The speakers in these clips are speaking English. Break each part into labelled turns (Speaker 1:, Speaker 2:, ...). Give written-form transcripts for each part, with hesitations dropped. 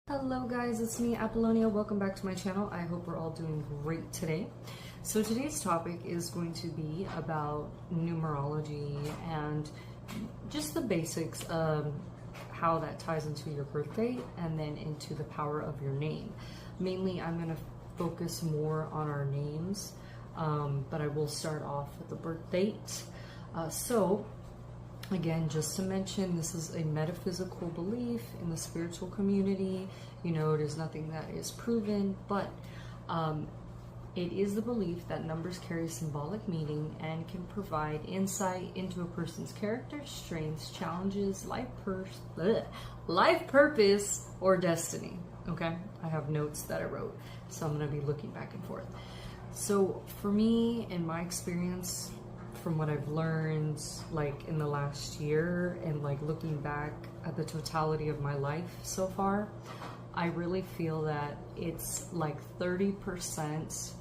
Speaker 1: Hello guys, it's me Apollonia. Welcome back to my channel. I hope we're all doing great today. So today's topic is going to be about numerology and just the basics of how that ties into your birth date and then into the power of your name. Mainly I'm going to focus more on our names, but I will start off with the birth date. Again, just to mention, this is a metaphysical belief in the spiritual community. You know, it is nothing that is proven, but it is the belief that numbers carry symbolic meaning and can provide insight into a person's character, strengths, challenges, life purpose, or destiny. Okay, I have notes that I wrote, so I'm going to be looking back and forth. So for me, in my experience, from what I've learned like in the last year and like looking back at the totality of my life so far, I really feel that it's like 30%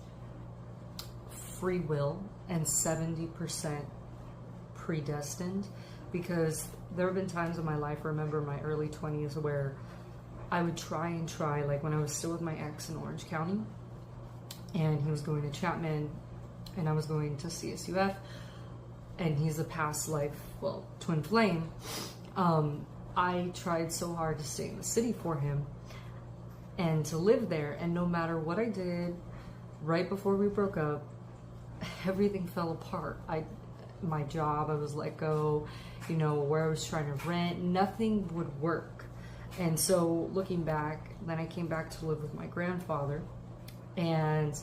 Speaker 1: free will and 70% predestined, because there have been times in my life, I remember my early 20s, where I would try, like when I was still with my ex in Orange County and he was going to Chapman and I was going to CSUF, and he's a past life, well, twin flame. I tried so hard to stay in the city for him and to live there, and no matter what I did, right before we broke up, everything fell apart. My job, I was let go, you know, where I was trying to rent, nothing would work. And so looking back, then I came back to live with my grandfather, and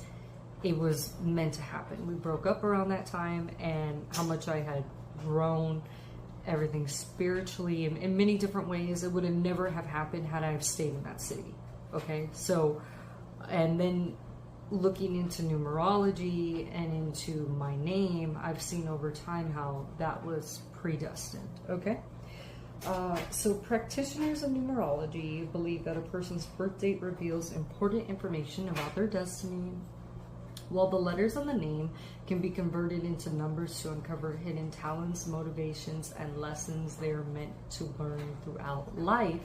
Speaker 1: it was meant to happen. We broke up around that time, and how much I had grown, everything spiritually in many different ways, it would have never have happened had I have stayed in that city. Okay, so, and then looking into numerology and into my name, I've seen over time how that was predestined. Okay, so practitioners of numerology believe that a person's birth date reveals important information about their destiny, while the letters on the name can be converted into numbers to uncover hidden talents, motivations, and lessons they are meant to learn throughout life.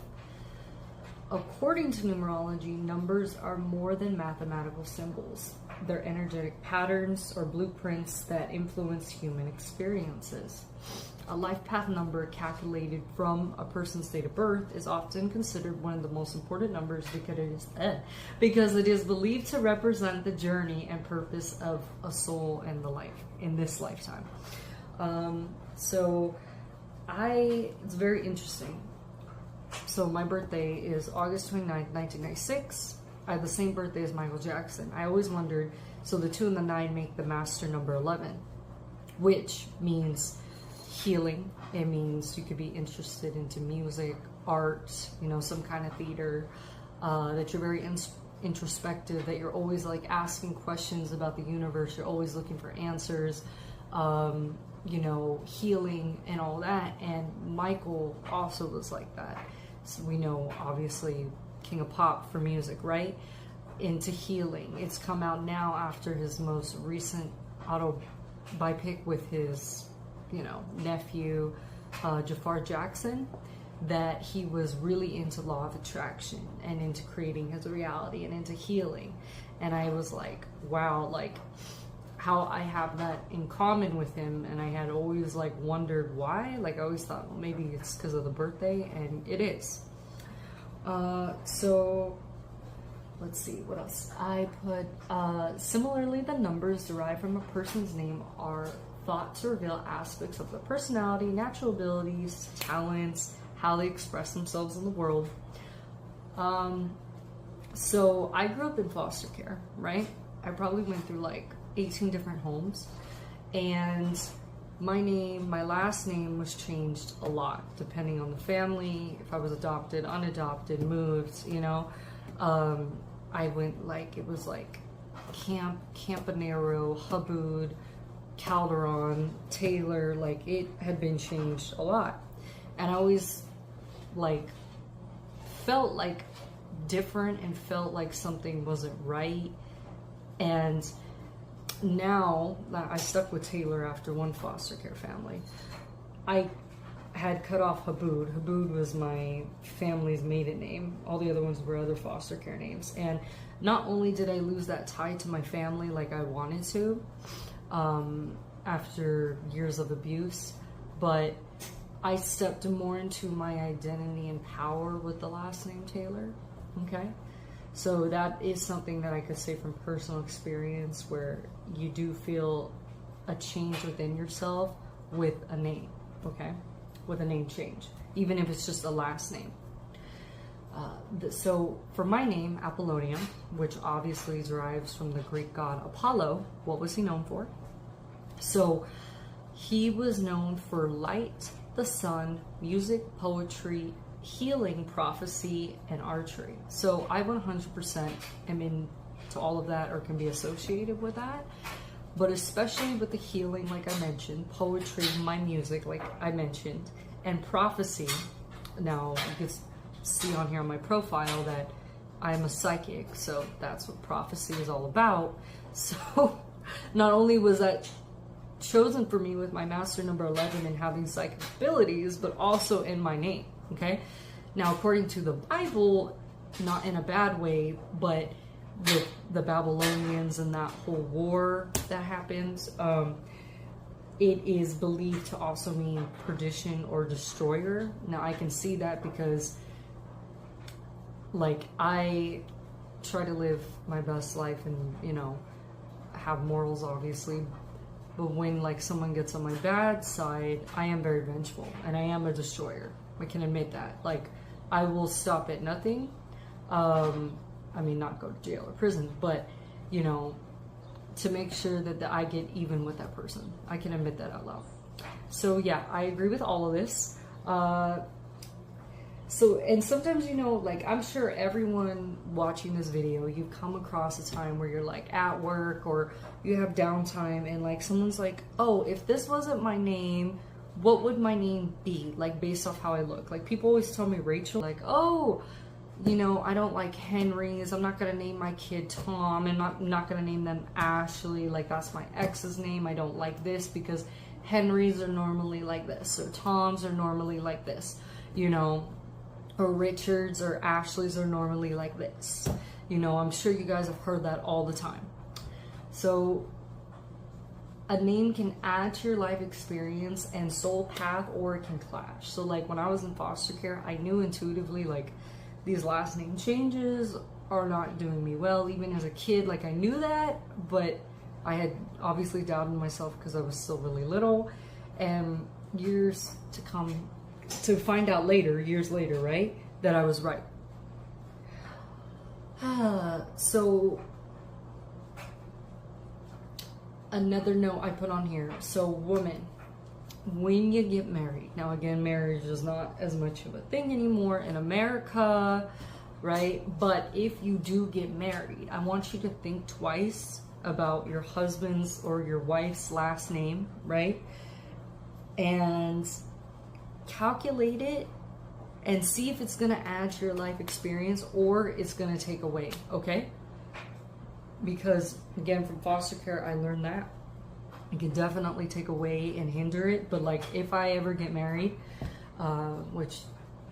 Speaker 1: According to numerology, numbers are more than mathematical symbols. They're energetic patterns or blueprints that influence human experiences. A life path number calculated from a person's date of birth is often considered one of the most important numbers because it is believed to represent the journey and purpose of a soul in this lifetime. It's very interesting. So my birthday is August 29th, 1996. I have the same birthday as Michael Jackson. I always wondered, so the 2 and the 9 make the master number 11, which means healing. It means you could be interested into music, art, you know, some kind of theater, that you're very introspective, that you're always like asking questions about the universe, you're always looking for answers, you know, healing and all that. And Michael also was like that. So we know, obviously, King of Pop for music, right? Into healing. It's come out now after his most recent autobiopic with his, you know, nephew, Jafar Jackson, that he was really into law of attraction and into creating his reality and into healing. And I was like, wow, like how I have that in common with him. And I had always like wondered why. Like I always thought, well, maybe it's because of the birthday, and it is. So let's see what else I put. Similarly, the numbers derived from a person's name are thought to reveal aspects of their personality, natural abilities, talents, how they express themselves in the world. So I grew up in foster care, right? I probably went through like 18 different homes, and my last name was changed a lot depending on the family, if I was adopted, unadopted, moved, you know. I went like, it was like Campanero, Hubud, Calderon, Taylor, like it had been changed a lot. And I always like felt like different and felt like something wasn't right. And now I stuck with Taylor after one foster care family. I had cut off Habud. Habud was my family's maiden name. All the other ones were other foster care names. And not only did I lose that tie to my family like I wanted to, after years of abuse, but I stepped more into my identity and power with the last name Taylor. Okay? So that is something that I could say from personal experience, where you do feel a change within yourself with a name, okay? With a name change, even if it's just a last name. So for my name, Apollonia, which obviously derives from the Greek god Apollo, what was he known for? So he was known for light, the sun, music, poetry, healing, prophecy, and archery. So I 100% am into all of that, or can be associated with that. But especially with the healing, like I mentioned, poetry, my music, like I mentioned, and prophecy. Now, you can see on here on my profile that I'm a psychic, so that's what prophecy is all about. So not only was that chosen for me with my master number 11 and having psychic abilities, but also in my name, okay? Now, according to the Bible, not in a bad way, but with the Babylonians and that whole war that happens, it is believed to also mean perdition or destroyer. Now, I can see that because, like, I try to live my best life and, you know, have morals, obviously. But when, like, someone gets on my bad side, I am very vengeful, and I am a destroyer. I can admit that. Like, I will stop at nothing. I mean, not go to jail or prison, but, you know, to make sure that I get even with that person. I can admit that out loud. So, yeah, I agree with all of this. So, and sometimes, you know, like, I'm sure everyone watching this video, you've come across a time where you're, like, at work or you have downtime and, like, someone's like, oh, if this wasn't my name, what would my name be? Like, based off how I look. Like, people always tell me Rachel, like, oh, you know, I don't like Henry's. I'm not going to name my kid Tom, and I'm not going to name them Ashley. Like, that's my ex's name. I don't like this because Henry's are normally like this, or Tom's are normally like this, you know, or Richard's or Ashley's are normally like this. You know, I'm sure you guys have heard that all the time. So a name can add to your life experience and soul path, or it can clash. So, like, when I was in foster care, I knew intuitively, like, these last name changes are not doing me well. Even as a kid, like, I knew that, but I had obviously doubted myself because I was still really little. And years to come, to find out later, years later, right, that I was right. So another note I put on here. So, woman, when you get married, now again, marriage is not as much of a thing anymore in America, right? But if you do get married, I want you to think twice about your husband's or your wife's last name, right? And calculate it and see if it's going to add to your life experience or it's going to take away, okay? Because, again, from foster care, I learned that it can definitely take away and hinder it. But, like, if I ever get married, which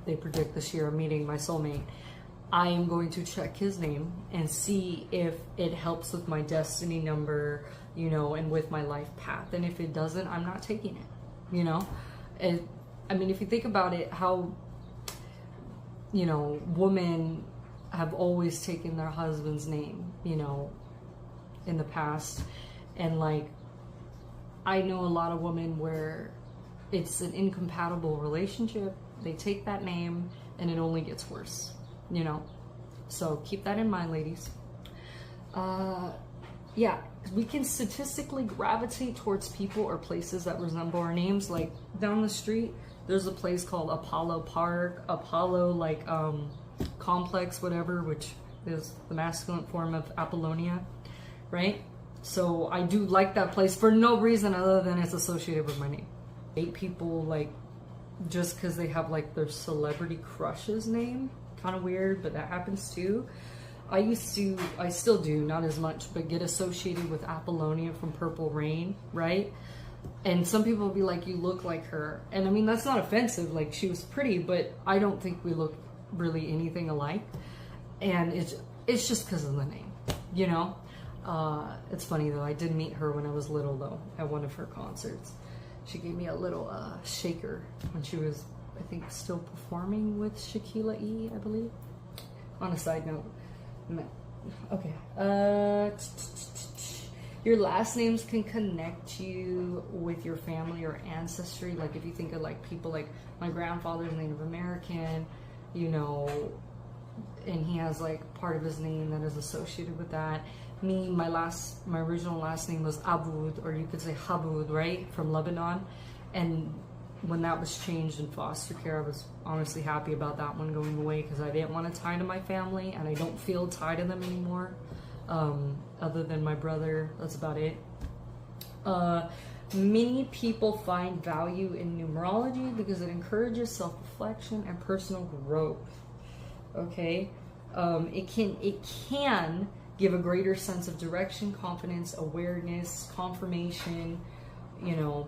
Speaker 1: they predict this year, I'm meeting my soulmate, I am going to check his name and see if it helps with my destiny number, you know, and with my life path. And if it doesn't, I'm not taking it, you know? And, I mean, if you think about it, how, you know, women have always taken their husband's name, you know, in the past. And, like, I know a lot of women where it's an incompatible relationship. They take that name and it only gets worse, you know? So keep that in mind, ladies. Yeah, we can statistically gravitate towards people or places that resemble our names. Like, down the street, there's a place called Apollo Park, Apollo, like, Complex, whatever, which is the masculine form of Apollonia, right? So I do like that place for no reason other than it's associated with my name. Date people, like, just because they have, like, their celebrity crush's name. Kind of weird, but that happens too. I still do, not as much, but get associated with Apollonia from Purple Rain, right? And some people will be like, you look like her. And I mean, that's not offensive. Like, she was pretty, but I don't think we look really anything alike. And it's just because of the name, you know? It's funny though, I did meet her when I was little though, at one of her concerts. She gave me a little shaker when she was, I think, still performing with Shaquille E, I believe. On a side note, okay, your last names can connect you with your family or ancestry. Like if you think of like people like my grandfather's Native American, you know, and he has like part of his name that is associated with that. Me, my original last name was Aboud, or you could say Haboud, right, from Lebanon. And when that was changed in foster care, I was honestly happy about that one going away, because I didn't want to tie to my family, and I don't feel tied to them anymore. Other than my brother, that's about it. Many people find value in numerology because it encourages self-reflection and personal growth. Okay, it can give a greater sense of direction, confidence, awareness, confirmation, you know,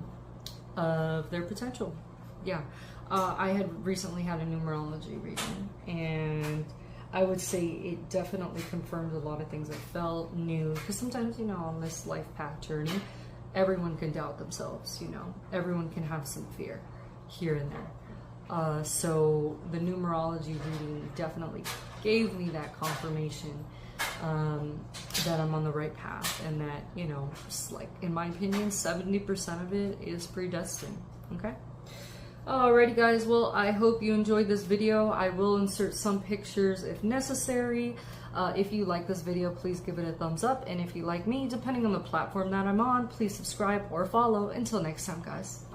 Speaker 1: of their potential. Yeah, I had recently had a numerology reading, and I would say it definitely confirmed a lot of things I felt, knew, because sometimes, you know, on this life path journey, everyone can doubt themselves, you know, everyone can have some fear here and there. So the numerology reading definitely gave me that confirmation that I'm on the right path, and that, you know, just like, in my opinion, 70% of it is predestined. Okay. Alrighty guys, well, I hope you enjoyed this video. I will insert some pictures if necessary. If you like this video, please give it a thumbs up, and if you like me, depending on the platform that I'm on, please subscribe or follow. Until next time, guys.